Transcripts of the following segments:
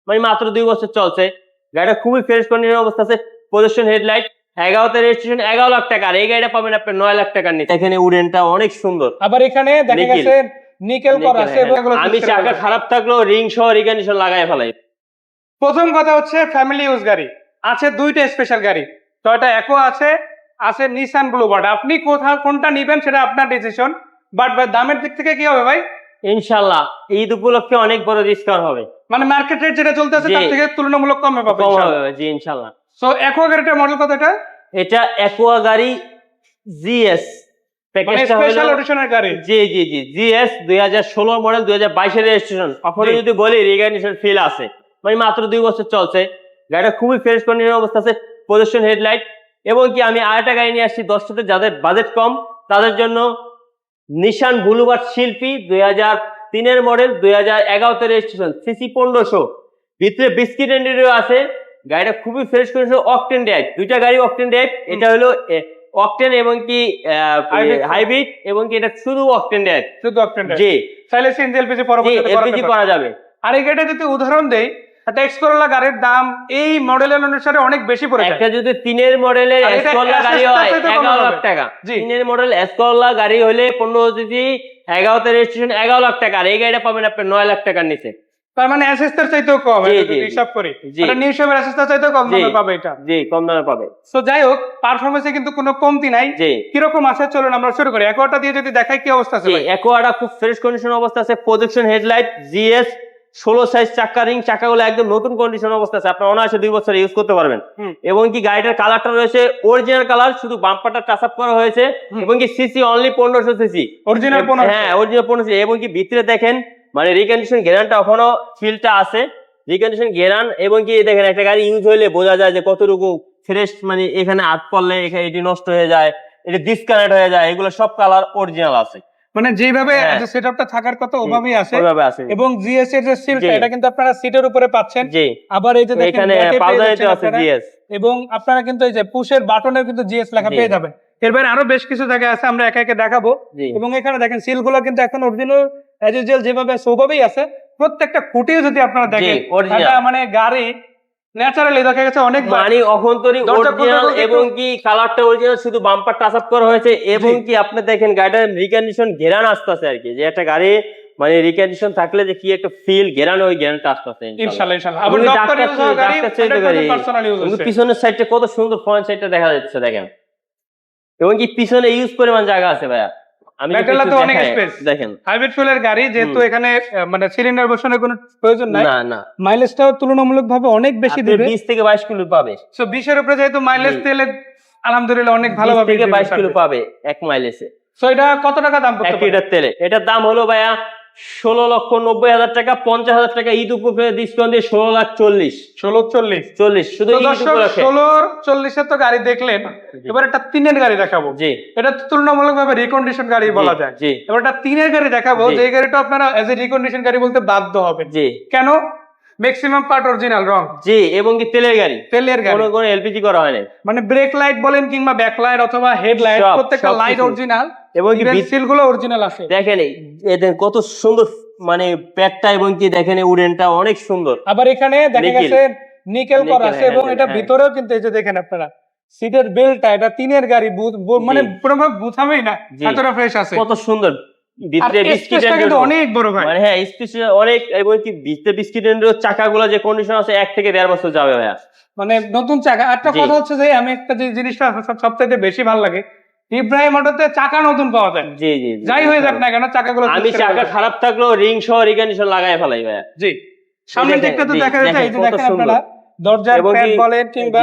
মানে মাত্র 2 বছর চলছে। গাড়িটা খুবই ফ্রেশ কন্ডিশন অবস্থা আছে। পজিশন হেডলাইট, 11তে রেজিস্ট্রেশন, 11 লাখ টাকা। আর এই গাড়িটা পাবেন আপনি 9 লাখ টাকার নিচে। এখানে উডেনটা অনেক সুন্দর। আবার এখানে দেখা গেছে নিকেল করা আছে। আমি চাকা খারাপ থাকলেও রিং সহ রিকন্ডিশন লাগাই ফেলাই। প্রথম কথা হচ্ছে ফ্যামিলি ইউজ গাড়ি আছে, দুইটা স্পেশাল গাড়ি, টয়োটা অ্যাকোয়া আছে, আছে নিসান ব্লুবার্ড। আপনি কোনটা নেবেন সেটা আপনার ডিসিশন। বাট দামের দিক থেকে কি হবে ভাই? ইনশাআল্লাহ ঈদ উপলক্ষে অনেক বড় ডিসকাউন্ট হবে। মানে মার্কেট রেট যেটা চলতেছে তার থেকে তুলনামূলক কমে পাবেন ইনশাআল্লাহ। জি ইনশাআল্লাহ। সো অ্যাকোয়া গাড়িটার মডেল কত এটা? এটা অ্যাকোয়া গাড়ি জিএস প্যাকেজটা হলো স্পেশাল এডিশনের গাড়ি। জি জি জি জিএস 2016 মডেল, 2022 এর রেজিস্ট্রেশন। অফারে যদি বলি রিকন্ডিশন ফিল আছে, মানে মাত্র 2 বছর চলছে। গাড়িটা খুবই ফ্রেশ কন্ডিশন অবস্থা আছে। পজিশন হেডলাইট, এবং কি আমি আরেকটা গাড়ি নিয়ে আসছি দর্শকদের যাদের বাজেট কম তাদের জন্য। নিশান ব্লুবার্ড শিল্পী 2003 এর মডেল, 2011তে রেজিস্ট্রেশন, সিসি 1500, ভিতরে বিস্কিট এন্ডেরিও আছে। গাড়িটা খুবই ফ্রেশ কন্ডিশন, অকটেন ড্রাইভ, দুইটা গাড়ি অকটেন ড্রাইভ। এটা হলো অকটেন এবং কি হাইব্রিড, এবং কি এটা শুধু অকটেন ড্রাইভ, শুধু অকটেন ড্রাইভ। জি চাইলে সিএনজি এলপিজি পরবর্তীতে করা যাবে। আর এই গাড়িটা যদি উদাহরণ দেই, একটা এক্স করোলা গাড়ির দাম এই মডেলের অনুসারে অনেক বেশি পড়ে যায়। একটা যদি 3 মডেলের এস করোলা গাড়ি হয় 11 লাখ টাকা, 3 মডেল এস করোলা গাড়ি হলে 15 সিসি, 11তে রেজিস্ট্রেশন, 11 লাখ টাকা। আর এই গাড়িটা পাবেন আপনি 9 লাখ টাকার নিচে। তার মানে অ্যাসেস্টার চাইতেও কম, যদি হিসাব করি এটা নিউ শেপের অ্যাসেস্টার চাইতেও কম দামে পাবে এটা। জি কম দামে পাবে। সো যাই হোক, পারফরম্যান্সে কিন্তু কোনো কমতি নাই। কি রকম আছে চলুন আমরা শুরু করি। অ্যাকোয়াটা দিয়ে যদি দেখাই কি অবস্থা আছে ভাই? অ্যাকোয়াটা খুব ফ্রেশ কন্ডিশন অবস্থা আছে। প্রজেকশন হেডলাইট, জিএস 16 সাইজ চাকা, রিং চাকাগুলো একদম নতুন কন্ডিশন অবস্থা আছে। আপনি অনায়াসে 2 বছর ইউজ করতে পারবেন। এবং কি গাড়িটার কালারটা রয়েছে অরিজিনাল কালার, শুধু বাম্পারটা টাচ আপ করা হয়েছে। এবং কি সিসি অনলি 1500 সিসি, অরিজিনাল 1500। হ্যাঁ অরিজিনাল 1500। এবং কি ভিতরে দেখেন মানে রিকন্ডিশন গ্যারান্টি এখনো ফিলটা আছে, রিকন্ডিশন গ্যারান্ট। এবং কি দেখেন একটা গাড়ি ইউজ হইলে বোঝা যায় যে কতটুকু ফ্রেশ, মানে এখানে হাত পড়লে এখানে এটি নষ্ট হয়ে যায়, এটি ডিসকানেক্ট হয়ে যায়, এগুলো সব কালার অরিজিনাল আছে। মানে যেভাবে সেটআপটা থাকার কথা ওভাবেই আছে। এবং জিএস এর যে সিলটা এটা কিন্তু আপনারা সিটের উপরে পাচ্ছেন। আবার এই যে দেখেন এখানে পাউডারেতে আছে জিএস, এবং আপনারা কিন্তু এই যে পুশের বাটনের কিন্তু জিএস লেখা পেয়ে যাবেন। এর বাইরে আরো বেশ কিছু জায়গা আছে, আমরা একা একা দেখাবো। এবং এখানে দেখেন সিলগুলো কিন্তু এখন অরিজিনাল অ্যাজ ইউজুয়াল যেভাবে সেভাবেই আছে। প্রত্যেকটা খুঁটিও যদি আপনারা দেখেন, এটা মানে গাড়ি ন্যাচারালি দেখা গেছে অনেক মানে অভ্যন্তরী অরিজিনাল। এবং কি কালারটা অরিজিনাল, শুধু বাম্পার টাচ আপ করা হয়েছে। এবং কি আপনি দেখেন গাড়িটার রিকন্ডিশন ঘেরান আসতেছে আর কি, যে একটা গাড়ি মানে রিকন্ডিশন থাকলে যে কি একটা ফিল ঘেরান, ওই ঘেরানটা আসতেছে ইনশাআল্লাহ ইনশাআল্লাহ। আবার ডক্টর ইউজ গাড়ি, পার্সোনাল ইউজ হচ্ছে। পিছনের সাইডটা কত সুন্দর, ফ্রন্ট সাইডটা দেখা যাচ্ছে দেখেন। এবং কি পিছনে ইউজ পরিমাণ জায়গা আছে ভাইয়া। আমি ব্যাটারিতে অনেক স্পেস দেখেন। হাইব্রিড ফুয়েলের গাড়ি যেহেতু এখানে মানে সিলিন্ডার বসানোর কোনো প্রয়োজন নাই। না না, মাইলেজটাও তুলনামূলকভাবে অনেক বেশি দিবে। 20 থেকে 22 কিলো পাবে। সো 20 এর উপরে যেহেতু মাইলেজ তেলে আলহামদুলিল্লাহ অনেক ভালোভাবে 20 থেকে 22 কিলো পাবে এক মাইলেজে। সো এটা কত টাকা দাম পড়তে পারে? 1 লিটার তেলে এটার দাম হলো ভাইয়া 16,90,000 টাকা। 50,000 টাকা ঈদ উপলক্ষে ডিসকাউন্ট দিয়ে 16,40,000। 16,40 শুধু ঈদ উপলক্ষে। 16,40 এর তো গাড়ি দেখলেন। এবার একটা 3 এর গাড়ি দেখাবো। জি, এটা তুলনামূলকভাবে রিকন্ডিশন গাড়ি বলা যায়। জি, এবার একটা 3 এর গাড়ি দেখাবো, যে গাড়িটা আপনারা এজ এ রিকন্ডিশন গাড়ি বলতে বাধ্য হবেন। জি, কেন? ম্যাক্সিমাম পার্ট অরিজিনাল রং। জি, এবং কি তেলের গাড়ি, কোনো এলপিজি করা হয় না। মানে ব্রেক লাইট বলেন কিংবা ব্যাক লাইট অথবা হেডলাইট, প্রত্যেকটা লাইট অরিজিনাল। এবং কি বিসিল গুলো অরিজিনাল আছে। দেখেন এদের কত সুন্দর মানে প্যাডটা, এবং কি দেখেন উডেনটা অনেক সুন্দর। আবার এখানে দেখা গেছে নিকেল করা আছে। এবং এটা ভিতরেও কিন্তু এই যে দেখেন আপনারা সিটের বেল্টটা, এটা 3 এর গাড়ি, মানে পুরোভাবে বুঝাবেই না এতটা ফ্রেশ আছে, কত সুন্দর। ভিতরে বিস্কিট কিন্তু অনেক বড় ভাই, মানে হ্যাঁ স্পেস অনেক। এবং কি ভিতরে বিস্কিট এর চাকাগুলো যে কন্ডিশন আছে 1 থেকে 1.5 বছর যাবে ভাইয়া, মানে নতুন চাকা। একটা কথা হচ্ছে যে আমি একটা যে জিনিসটা সবচেয়ে বেশি ভালো লাগে, ইব্রাহিম অটোতে চাকা নতুন পাওয়া যায়। জি জি, যাই হয়ে যাক না কেন চাকাগুলো, আমি চাকা খারাপ থাকলেও রিং সহ রিকন্ডিশন লাগাই ফেলাই ভাইয়া। জি, সামনের দিকটা তো দেখা যাচ্ছে, এই যে দেখেন আপনারা দরজার প্যাড বলেন কিংবা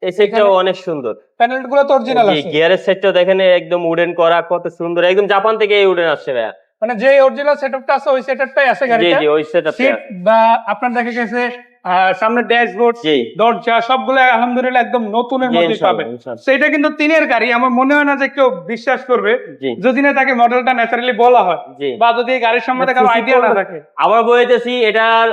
এই সেটটাও অনেক সুন্দর। প্যানেলগুলো তো অরিজিনাল আছে। গিয়ারের সেটটাও দেখেন একদম উডেন করা, কত সুন্দর, একদম জাপান থেকে এই উডেন আসছে ভাইয়া। মানে যে অরিজিনাল সেটআপটা আছে ওই সেটআপটাই আছে গাড়িতে। জি জি, ওই সেটআপটা আছে। বা আপনার দেখা গেছে সামনে ড্যাশবোর্ড, দরজা সবগুলো আলহামদুলিল্লাহ একদম নতুনের মধ্যে পাবেন। সেটা কিন্তু 3 এর গাড়ি। আমার মনে হয় না যে কেউ বিশ্বাস করবে যদি না তাকে মডেলটা ন্যাচারালি বলা হয়, বা যদি গাড়ির সম্বন্ধে কারো আইডিয়া না থাকে। আবার বলতেছি এটার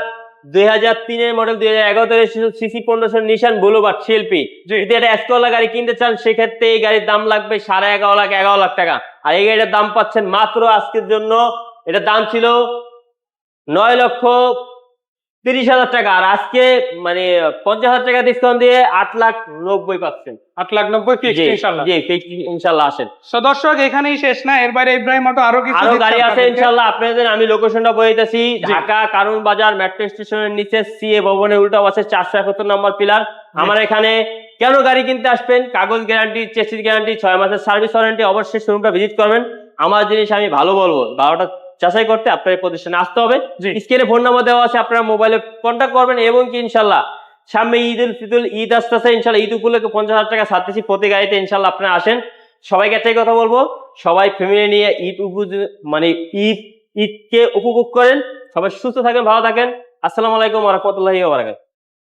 2003 এর মডেল, 2011 তে সিসি 1500 নিশান ব্লুবার্ড শিল্পী। যদি এটা এসকোলা গাড়ি কিনতে চান সেক্ষেত্রে এই গাড়ির দাম লাগবে 11.5 লাখ টাকা। আর এই গাড়িটার দাম পাচ্ছেন মাত্র আজকের জন্য, এটার দাম ছিল 30,000 টাকা, আর আজকে মানে 50,000 টাকা ডিসকাউন্ট দিয়ে 8,90,000 পাচ্ছেন। 8,90,000 ফিক্সড ইনশাআল্লাহ। জি ফিক্সড ইনশাআল্লাহ আসেন। তো দর্শক এখানেই শেষ না, এর বাইরে ইব্রাহিম অটো আরো কিছু আরো দিচ্ছে গাড়ি আছে আপনাদেরকে। ইনশাআল্লাহ আপনাদের। আমি লোকেশনটা বলে দিতেছি, জি। ঢাকা কারণ বাজার মেট্রো স্টেশনের নিচে সিএ ভবনের উল্টা পাশে 471 নম্বর পিলার। আমার এখানে কেন গাড়ি কিনতে আসবেন, কাগজ গ্যারান্টি, চেসিস গ্যারান্টি, 6 মাসের সার্ভিস ওয়ারেন্টি, অবশ্যই শোরুমটা ভিজিট করবেন। আমার জিনিস আমি ভালো বলবো, ভালোটা যাচাই করতে আপনার এই প্রতিষ্ঠানে আসতে হবে। জি। স্ক্রিনে ফোন নাম্বার দেওয়া আছে, আপনারা মোবাইলে কন্ট্যাক্ট করবেন। এবং কি ইনশাআল্লাহ সামনে ঈদ আসতেছে, ইনশাআল্লাহ ঈদ উপলক্ষে 50,000 টাকা ছাড় দিচ্ছি প্রতি গাড়িতে। ইনশাআল্লাহ আপনারা আসেন। সবাইকে একটাই কথা বলবো, সবাই ফ্যামিলি নিয়ে মানে ঈদকে উপভোগ করেন। সবাই সুস্থ থাকেন, ভালো থাকেন। আসসালামু আলাইকুম ওয়া রাহমাতুল্লাহি ওয়া বারাকাতুহু।